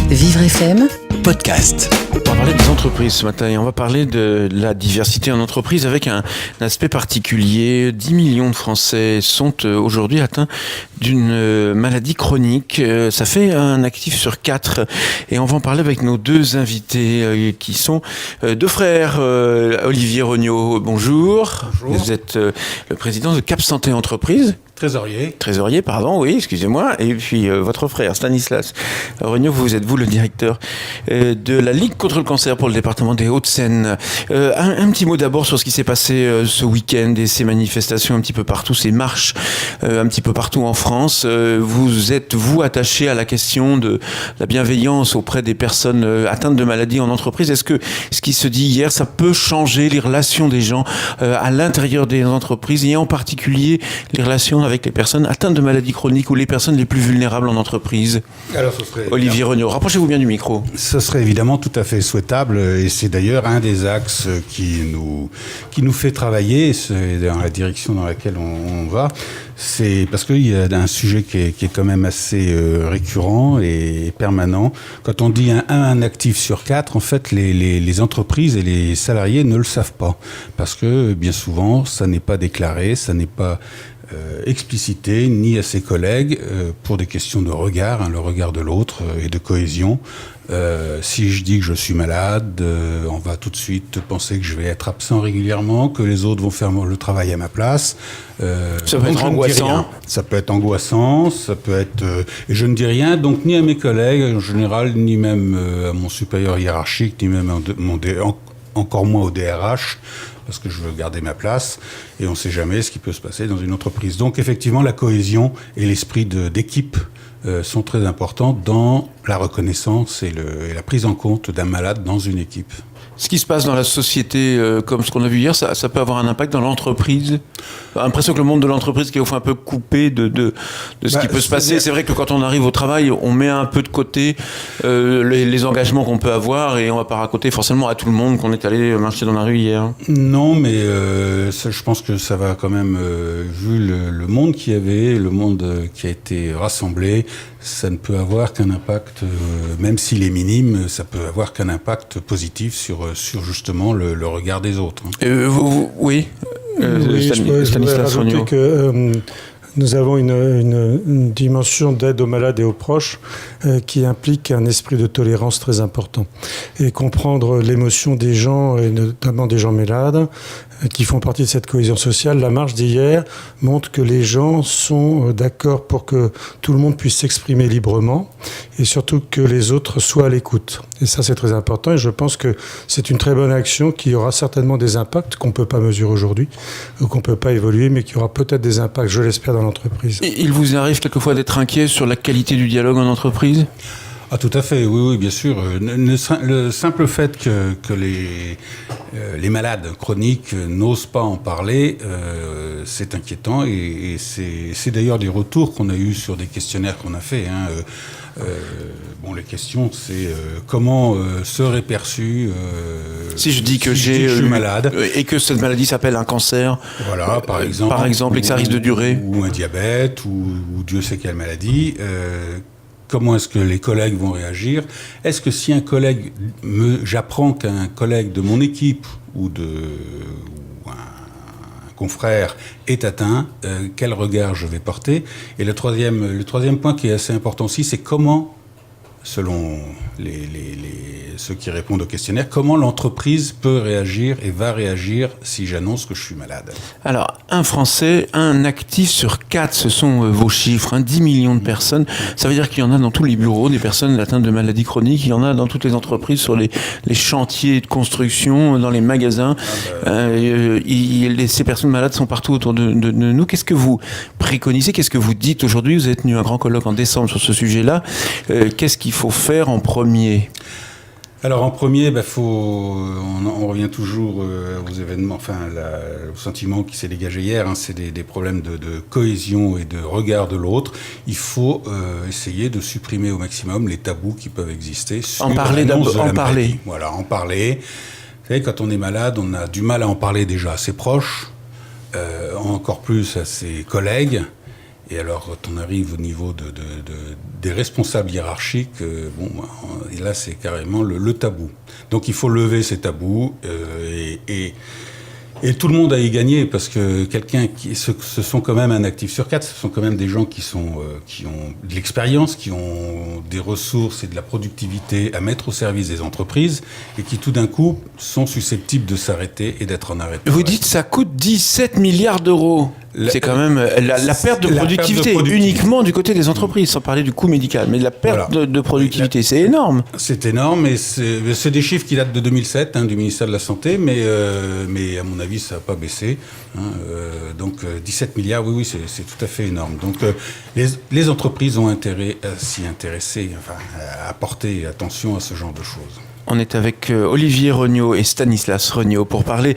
Vivre FM podcast. On va parler des entreprises ce matin et on va parler de la diversité en entreprise avec un aspect particulier. 10 millions de Français sont aujourd'hui atteints d'une maladie chronique. Ça fait un actif sur 4 et on va en parler avec nos deux invités qui sont deux frères. Olivier Regnault, bonjour. Bonjour. Vous êtes le président de Cap Santé Entreprise. Trésorier, pardon, oui, excusez-moi. Et puis votre frère, Stanislas Regnault, vous êtes le directeur de la Ligue contre le cancer pour le département des Hauts-de-Seine. Un petit mot d'abord sur ce qui s'est passé ce week-end et ces manifestations un petit peu partout, ces marches un petit peu partout en France. Vous êtes-vous attaché à la question de la bienveillance auprès des personnes atteintes de maladies en entreprise? Est-ce que ce qui se dit hier, ça peut changer les relations des gens à l'intérieur des entreprises et en particulier les relations avec les personnes atteintes de maladies chroniques ou les personnes les plus vulnérables en entreprise? Alors, ce serait Olivier Regnault, rapprochez-vous bien du micro. Ce serait évidemment tout à fait souhaitable et c'est d'ailleurs un des axes qui nous fait travailler, c'est dans la direction dans laquelle on va. C'est parce qu'il y a un sujet qui est quand même assez récurrent et permanent. Quand on dit un actif sur 4, en fait, les entreprises et les salariés ne le savent pas. Parce que bien souvent, ça n'est pas déclaré, ça n'est pas explicité ni à ses collègues pour des questions de regard, le regard de l'autre et de cohésion. Si je dis que je suis malade, on va tout de suite penser que je vais être absent régulièrement, que les autres vont faire le travail à ma place. Ça peut être angoissant. Ça peut être angoissant, ça peut être... et je ne dis rien, donc ni à mes collègues en général, ni même à mon supérieur hiérarchique, ni même encore moins au DRH, parce que je veux garder ma place, et on ne sait jamais ce qui peut se passer dans une entreprise. Donc effectivement, la cohésion et l'esprit d'équipe sont très importants dans la reconnaissance et la prise en compte d'un malade dans une équipe. Ce qui se passe dans la société, comme ce qu'on a vu hier, ça peut avoir un impact dans l'entreprise. L'impression que le monde de l'entreprise qui est au fond un peu coupé de ce qui peut se passer. C'est vrai que quand on arrive au travail, on met un peu de côté les engagements qu'on peut avoir et on va pas raconter forcément à tout le monde qu'on est allé marcher dans la rue hier. Non, mais ça, je pense que ça va quand même, vu le monde qu'il y avait, le monde qui a été rassemblé, ça ne peut avoir qu'un impact, même s'il est minime, ça peut avoir qu'un impact positif sur justement le regard des autres. Oui, je voudrais rajouter que nous avons une dimension d'aide aux malades et aux proches qui implique un esprit de tolérance très important. Et comprendre l'émotion des gens, et notamment des gens malades, qui font partie de cette cohésion sociale. La marche d'hier montre que les gens sont d'accord pour que tout le monde puisse s'exprimer librement et surtout que les autres soient à l'écoute. Et ça, c'est très important et je pense que c'est une très bonne action qui aura certainement des impacts qu'on ne peut pas mesurer aujourd'hui ou qu'on ne peut pas évoluer, mais qui aura peut-être des impacts, je l'espère, dans l'entreprise. Et il vous arrive quelquefois d'être inquiet sur la qualité du dialogue en entreprise ? Ah, tout à fait, oui, bien sûr. Le simple fait que les malades chroniques n'osent pas en parler, c'est inquiétant et c'est d'ailleurs des retours qu'on a eus sur des questionnaires qu'on a fait. Les questions, c'est comment serait perçu si je dis que je suis malade et que cette maladie s'appelle un cancer, voilà, par exemple, et que ça risque de durer, ou un diabète, ou Dieu sait quelle maladie. Comment est-ce que les collègues vont réagir? Est-ce que si j'apprends qu'un collègue de mon équipe ou un confrère est atteint, quel regard je vais porter? Et le troisième point qui est assez important aussi, c'est comment, selon ceux qui répondent au questionnaire, comment l'entreprise peut réagir et va réagir si j'annonce que je suis malade. Alors, un Français, un actif sur 4, ce sont vos chiffres, 10 millions de personnes. Ça veut dire qu'il y en a dans tous les bureaux, des personnes atteintes de maladies chroniques, il y en a dans toutes les entreprises, sur les chantiers de construction, dans les magasins. Ces personnes malades sont partout autour de nous. Qu'est-ce que vous préconisez? Qu'est-ce que vous dites aujourd'hui? Vous avez tenu un grand colloque en décembre sur ce sujet-là. Qu'est-ce qu'il faut faire en premier? Alors en premier, on revient toujours aux événements, au sentiment qui s'est dégagé hier, c'est des problèmes de cohésion et de regard de l'autre. Il faut essayer de supprimer au maximum les tabous qui peuvent exister. En parler. Voilà, en parler. Vous savez, quand on est malade, on a du mal à en parler déjà à ses proches, encore plus à ses collègues. Et alors, quand on arrive au niveau des responsables hiérarchiques, et là, c'est carrément le tabou. Donc, il faut lever ces tabous et tout le monde a y gagné, parce que ce sont quand même un actif sur 4, ce sont quand même des gens qui ont de l'expérience, qui ont des ressources et de la productivité à mettre au service des entreprises, et qui tout d'un coup sont susceptibles de s'arrêter et d'être en arrêt. Vous dites que ça coûte 17 milliards d'euros. C'est quand même la perte de productivité, uniquement du côté des entreprises, sans parler du coût médical. Mais la perte de productivité, c'est énorme. C'est énorme, et c'est des chiffres qui datent de 2007, du ministère de la Santé, mais à mon avis, ça n'a pas baissé. Donc 17 milliards, oui, c'est tout à fait énorme. Donc les entreprises ont intérêt à s'y intéresser, à porter attention à ce genre de choses. On est avec Olivier Regnault et Stanislas Regnault pour parler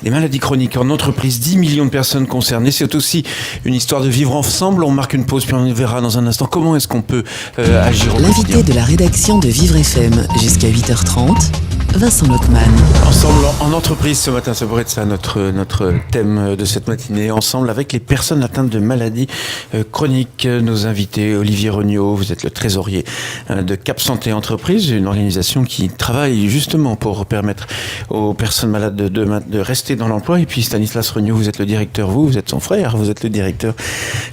des maladies chroniques en entreprise. 10 millions de personnes concernées. C'est aussi une histoire de vivre ensemble. On marque une pause, puis on verra dans un instant comment est-ce qu'on peut agir au quotidien. L'invité de la rédaction de Vivre FM jusqu'à 8h30, Vincent Lockman. Ensemble en entreprise ce matin, ça pourrait être ça notre thème de cette matinée. Ensemble avec les personnes atteintes de maladies chroniques. Nos invités, Olivier Regnault, vous êtes le trésorier de Cap Santé Entreprise, une organisation qui travaille justement pour permettre aux personnes malades de rester dans l'emploi. Et puis Stanislas Regnault, vous êtes le directeur, vous êtes son frère, vous êtes le directeur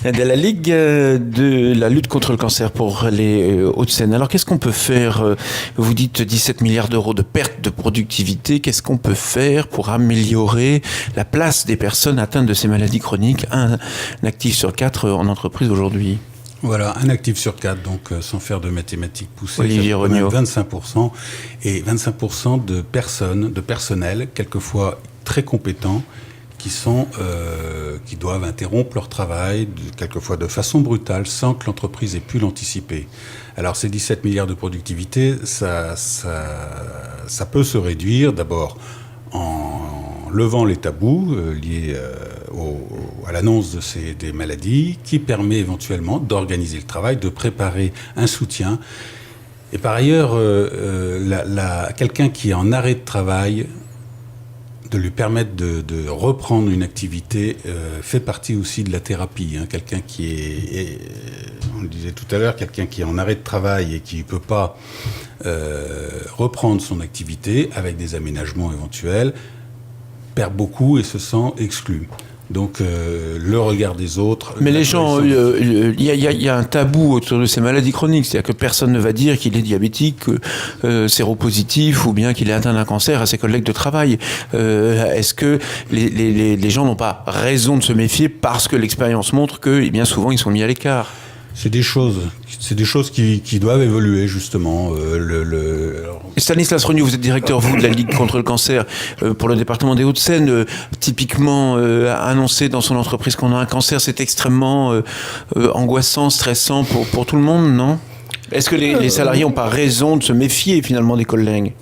de la Ligue de la lutte contre le cancer pour les Hauts-de-Seine. Alors qu'est-ce qu'on peut faire? Vous dites 17 milliards d'euros de perte de productivité. Qu'est-ce qu'on peut faire pour améliorer la place des personnes atteintes de ces maladies chroniques? Un actif sur 4 en entreprise aujourd'hui. Voilà, un actif sur 4, donc sans faire de mathématiques poussées, Olivier Regnault. 25%, et 25% de personnes, de personnel, quelquefois très compétents, qui doivent interrompre leur travail, quelquefois de façon brutale, sans que l'entreprise ait pu l'anticiper. Alors ces 17 milliards de productivité, ça peut se réduire d'abord en levant les tabous liés à l'annonce des maladies, qui permet éventuellement d'organiser le travail, de préparer un soutien. Et par ailleurs, quelqu'un qui est en arrêt de travail, de lui permettre de reprendre une activité fait partie aussi de la thérapie. Quelqu'un qui est, on le disait tout à l'heure, quelqu'un qui est en arrêt de travail et qui ne peut pas reprendre son activité avec des aménagements éventuels, perd beaucoup et se sent exclu. Donc le regard des autres... Mais les gens, il y a un tabou autour de ces maladies chroniques, c'est-à-dire que personne ne va dire qu'il est diabétique, séropositif, ou bien qu'il est atteint d'un cancer à ses collègues de travail. Est-ce que les gens n'ont pas raison de se méfier parce que l'expérience montre que, bien souvent, ils sont mis à l'écart? C'est des choses qui doivent évoluer, justement. Et Stanislas Regnault, vous êtes directeur, vous, de la Ligue contre le cancer pour le département des Hauts-de-Seine. Typiquement, annoncer dans son entreprise qu'on a un cancer, c'est extrêmement angoissant, stressant pour tout le monde, non? Est-ce que les salariés n'ont pas raison de se méfier, finalement, des collègues?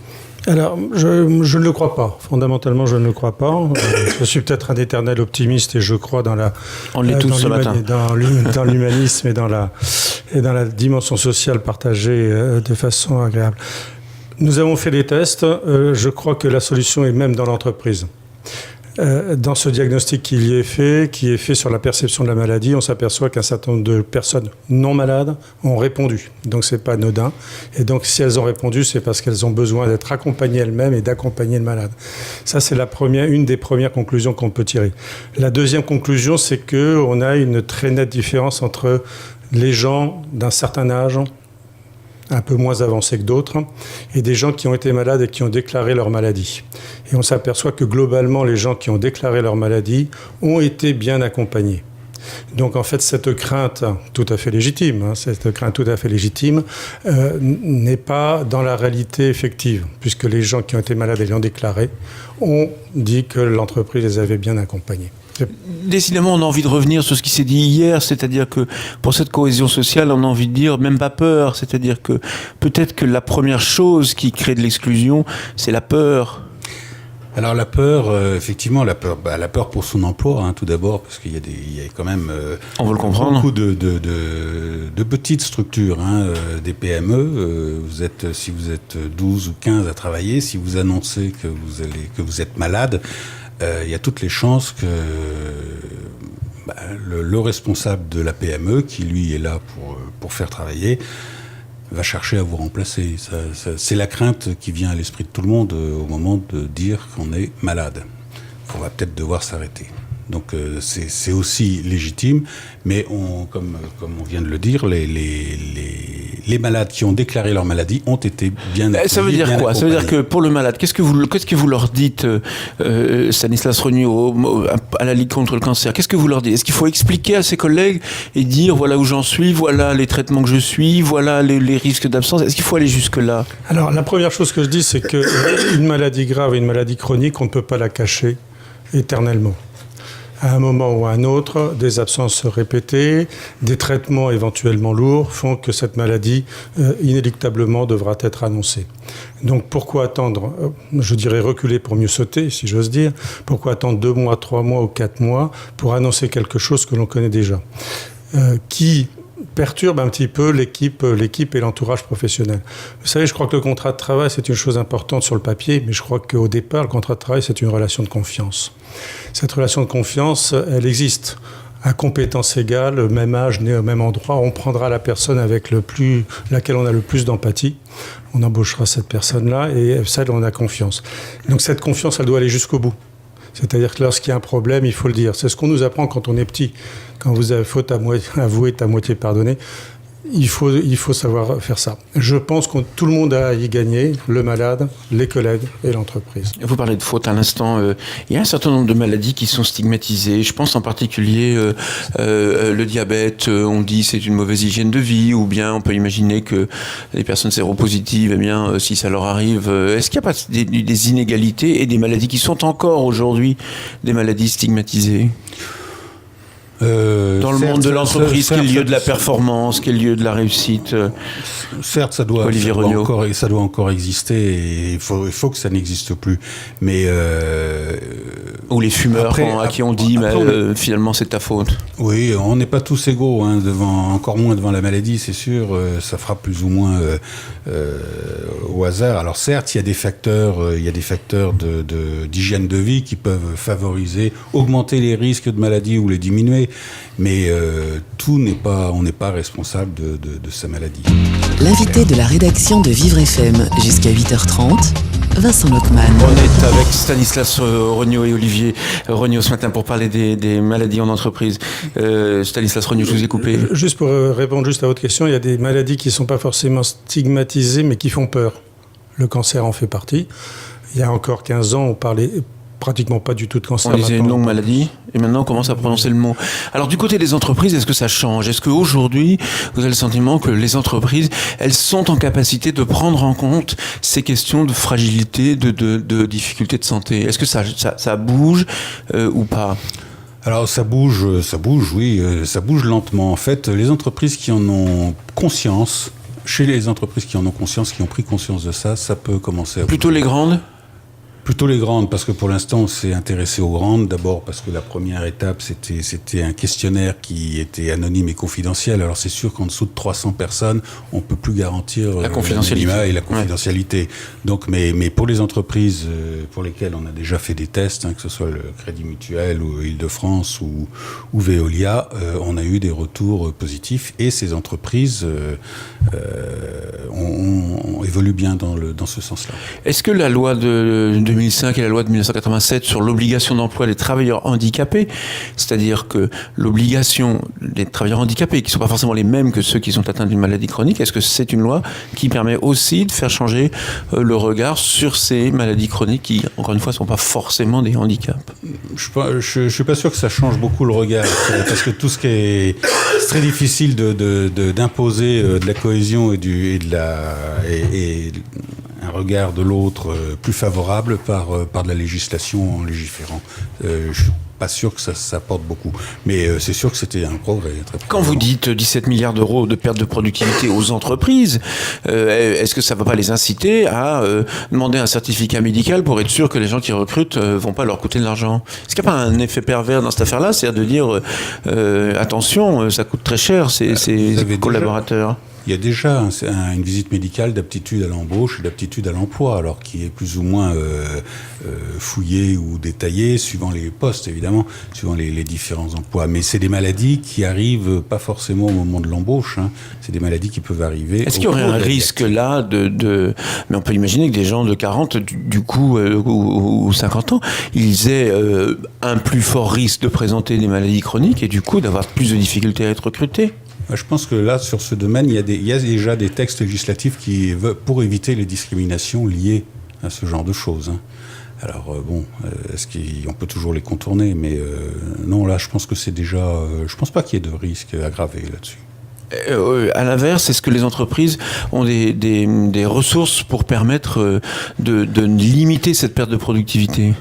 Alors, je ne le crois pas. Fondamentalement, je ne le crois pas. Je suis peut-être un éternel optimiste et je crois dans l'humanisme et dans la dimension sociale partagée de façon agréable. Nous avons fait des tests. Je crois que la solution est même dans l'entreprise. Dans ce diagnostic qui est fait sur la perception de la maladie, on s'aperçoit qu'un certain nombre de personnes non malades ont répondu. Donc c'est pas anodin. Et donc si elles ont répondu, c'est parce qu'elles ont besoin d'être accompagnées elles-mêmes et d'accompagner le malade. Ça c'est une des premières conclusions qu'on peut tirer. La deuxième conclusion, c'est que on a une très nette différence entre les gens d'un certain âge, un peu moins avancés que d'autres, et des gens qui ont été malades et qui ont déclaré leur maladie. Et on s'aperçoit que globalement, les gens qui ont déclaré leur maladie ont été bien accompagnés. Donc en fait, cette crainte tout à fait légitime, n'est pas dans la réalité effective, puisque les gens qui ont été malades et l'ont déclaré ont dit que l'entreprise les avait bien accompagnés. Décidément, on a envie de revenir sur ce qui s'est dit hier, c'est-à-dire que pour cette cohésion sociale, on a envie de dire, même pas peur, c'est-à-dire que peut-être que la première chose qui crée de l'exclusion, c'est la peur. Alors la peur, effectivement, la peur pour son emploi, tout d'abord, parce qu'il y a quand même on veut le comprendre. Beaucoup de petites structures, des PME. Si vous êtes 12 ou 15 à travailler, si vous annoncez que vous êtes malade, il y a toutes les chances que le responsable de la PME, qui lui est là pour faire travailler, va chercher à vous remplacer. C'est la crainte qui vient à l'esprit de tout le monde au moment de dire qu'on est malade. On va peut-être devoir s'arrêter. Donc c'est aussi légitime, mais comme on vient de le dire, les malades qui ont déclaré leur maladie ont été bien accueillis. Ça veut dire quoi ? Ça veut dire que pour le malade, qu'est-ce que vous leur dites, Stanislas Regnault, à la Ligue contre le cancer ? Qu'est-ce que vous leur dites ? Est-ce qu'il faut expliquer à ses collègues et dire voilà où j'en suis, voilà les traitements que je suis, voilà les risques d'absence ? Est-ce qu'il faut aller jusque-là ? Alors la première chose que je dis, c'est qu'une maladie grave et une maladie chronique, on ne peut pas la cacher éternellement. À un moment ou à un autre, des absences répétées, des traitements éventuellement lourds font que cette maladie, inéluctablement, devra être annoncée. Donc pourquoi attendre, je dirais reculer pour mieux sauter, si j'ose dire, pourquoi attendre 2 mois, 3 mois ou 4 mois pour annoncer quelque chose que l'on connaît déjà, qui perturbe un petit peu l'équipe et l'entourage professionnel. Vous savez, je crois que le contrat de travail, c'est une chose importante sur le papier, mais je crois qu'au départ, le contrat de travail, c'est une relation de confiance. Cette relation de confiance, elle existe. À compétence égale, même âge, né au même endroit, on prendra la personne avec laquelle on a le plus d'empathie. On embauchera cette personne-là et celle on a confiance. Donc cette confiance, elle doit aller jusqu'au bout. C'est-à-dire que lorsqu'il y a un problème, il faut le dire. C'est ce qu'on nous apprend quand on est petit. Quand vous avez faute avouée, à moitié pardonnée, il faut savoir faire ça. Je pense que tout le monde a à y gagner, le malade, les collègues et l'entreprise. Vous parlez de faute à l'instant. Il y a un certain nombre de maladies qui sont stigmatisées. Je pense en particulier le diabète. On dit c'est une mauvaise hygiène de vie, ou bien on peut imaginer que les personnes séropositives, eh bien, si ça leur arrive, est-ce qu'il n'y a pas des inégalités et des maladies qui sont encore aujourd'hui des maladies stigmatisées ? Dans le monde de l'entreprise, qui est le lieu de la performance, qui est le lieu de la réussite. Certes, ça doit encore exister, et il faut que ça n'existe plus. Mais ou les fumeurs à qui on dit finalement c'est ta faute. Oui, on n'est pas tous égaux, encore moins devant la maladie, c'est sûr. Ça fera plus ou moins au hasard. Alors certes, il y a des facteurs d'hygiène de vie qui peuvent augmenter les risques de maladie ou les diminuer. Mais on n'est pas responsable de sa maladie. L'invité de la rédaction de Vivre FM jusqu'à 8h30, Vincent Lockman. On est avec Stanislas Regnault et Olivier Regnault ce matin pour parler des maladies en entreprise. Stanislas Regnault, je vous ai coupé. Juste pour répondre à votre question, il y a des maladies qui ne sont pas forcément stigmatisées mais qui font peur. Le cancer en fait partie. Il y a encore 15 ans, on parlait pratiquement pas du tout de cancer. On disait une longue maladie et maintenant on commence à prononcer le mot. Alors du côté des entreprises, est-ce que ça change ? Est-ce qu'aujourd'hui, vous avez le sentiment que les entreprises, elles sont en capacité de prendre en compte ces questions de fragilité, de difficultés de santé ? Est-ce que ça bouge ou pas ? Alors ça bouge, oui, ça bouge lentement. En fait, les entreprises qui en ont conscience, qui ont pris conscience de ça, ça peut commencer à... Plutôt les grandes ? Plutôt les grandes, parce que pour l'instant, on s'est intéressé aux grandes. D'abord parce que la première étape, c'était un questionnaire qui était anonyme et confidentiel. Alors c'est sûr qu'en dessous de 300 personnes, on peut plus garantir la confidentialité et la confidentialité. Ouais. Donc, mais pour les entreprises pour lesquelles on a déjà fait des tests, que ce soit le Crédit Mutuel ou Île-de-France ou Veolia, on a eu des retours positifs et ces entreprises on évolue bien dans ce sens-là. Est-ce que la loi de 2005 et la loi de 1987 sur l'obligation d'emploi des travailleurs handicapés, c'est-à-dire que l'obligation des travailleurs handicapés, qui ne sont pas forcément les mêmes que ceux qui sont atteints d'une maladie chronique, est-ce que c'est une loi qui permet aussi de faire changer le regard sur ces maladies chroniques qui, encore une fois, ne sont pas forcément des handicaps ? Je ne suis pas sûr que ça change beaucoup le regard, parce que tout ce qui est... C'est très difficile d'imposer de la cohésion et un regard de l'autre plus favorable par de la législation en légiférant. Je suis pas sûr que ça apporte beaucoup. Mais c'est sûr que c'était un progrès. Quand vous dites 17 milliards d'euros de perte de productivité aux entreprises, est-ce que ça ne va pas les inciter à demander un certificat médical pour être sûr que les gens qui recrutent vont pas leur coûter de l'argent ? Est-ce qu'il n'y a pas un effet pervers dans cette affaire-là ? C'est-à-dire de dire attention, ça coûte très cher ces collaborateurs. Il y a déjà une visite médicale d'aptitude à l'embauche et d'aptitude à l'emploi, alors qui est plus ou moins fouillée ou détaillée, suivant les postes, évidemment, suivant les différents emplois. Mais c'est des maladies qui arrivent pas forcément au moment de l'embauche. Hein. C'est des maladies qui peuvent arriver. Est-ce qu'il y aurait un risque là mais on peut imaginer que des gens de 40, du coup, ou 50 ans, ils aient un plus fort risque de présenter des maladies chroniques et du coup d'avoir plus de difficultés à être recrutés. Je pense que là, sur ce domaine, il y a déjà des textes législatifs pour éviter les discriminations liées à ce genre de choses. Hein. Alors est-ce qu'on peut toujours les contourner? Mais non, là, je pense que c'est déjà... je pense pas qu'il y ait de risque aggravé là-dessus. À l'inverse, est-ce que les entreprises ont des ressources pour permettre de limiter cette perte de productivité ?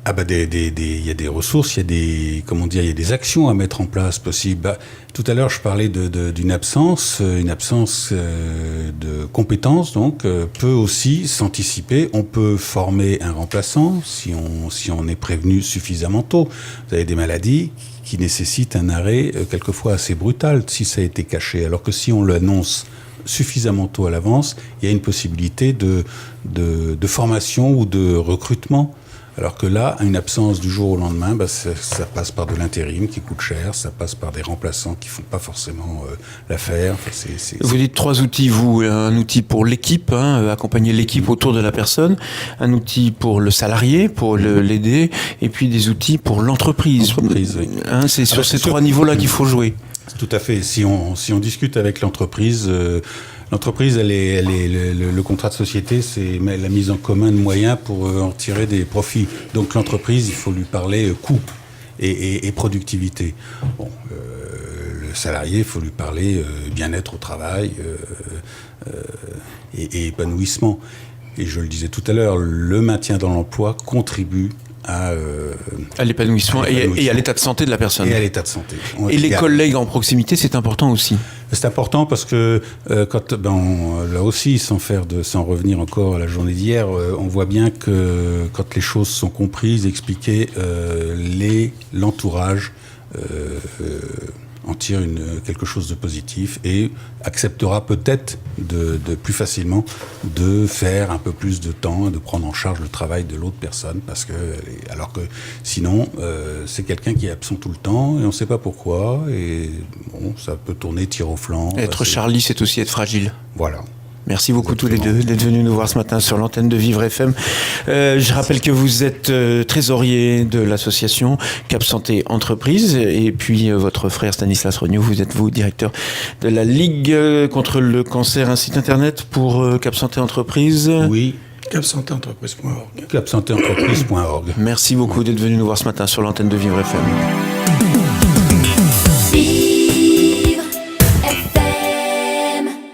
Ah bah il y a des ressources, il y a des actions à mettre en place possibles. Tout à l'heure, je parlais d'une absence, de compétences, donc peut aussi s'anticiper. On peut former un remplaçant si on est prévenu suffisamment tôt. Vous avez des maladies qui nécessitent un arrêt quelquefois assez brutal si ça a été caché, alors que si on l'annonce suffisamment tôt à l'avance, il y a une possibilité de formation ou de recrutement. Alors que là, une absence du jour au lendemain, ça passe par de l'intérim qui coûte cher, ça passe par des remplaçants qui font pas forcément l'affaire. Enfin, Vous dites 3 outils, un outil pour l'équipe, accompagner l'équipe autour de la personne, un outil pour le salarié, pour l'aider, et puis des outils pour l'entreprise. Oui. C'est sur ces 3 niveaux-là qu'il faut jouer. Tout à fait. Si on discute avec l'entreprise... L'entreprise, le contrat de société, c'est la mise en commun de moyens pour en tirer des profits. Donc l'entreprise, il faut lui parler coût et productivité. Le salarié, il faut lui parler bien-être au travail et épanouissement. Et je le disais tout à l'heure, le maintien dans l'emploi contribue à l'épanouissement et à l'état de santé de la personne. Et à l'état de santé. Et les collègues en proximité, c'est important aussi. C'est important parce que là aussi, sans revenir encore à la journée d'hier, on voit bien que quand les choses sont comprises, expliquées, l'entourage en tire quelque chose de positif et acceptera peut-être de plus facilement de faire un peu plus de temps, de prendre en charge le travail de l'autre personne, alors que sinon c'est quelqu'un qui est absent tout le temps et on ne sait pas pourquoi et ça peut tourner tir au flanc. Être Charlie, c'est aussi être fragile. Voilà. Merci beaucoup tous les deux d'être venus nous voir ce matin sur l'antenne de Vivre FM. Je rappelle que vous êtes trésorier de l'association Cap Santé Entreprise et puis votre frère Stanislas Regnault, vous êtes directeur de la Ligue contre le cancer, un site internet pour Cap Santé Entreprise. Oui. capsantéentreprise.org. capsantéentreprise.org. Merci beaucoup d'être venu nous voir ce matin sur l'antenne de Vivre FM.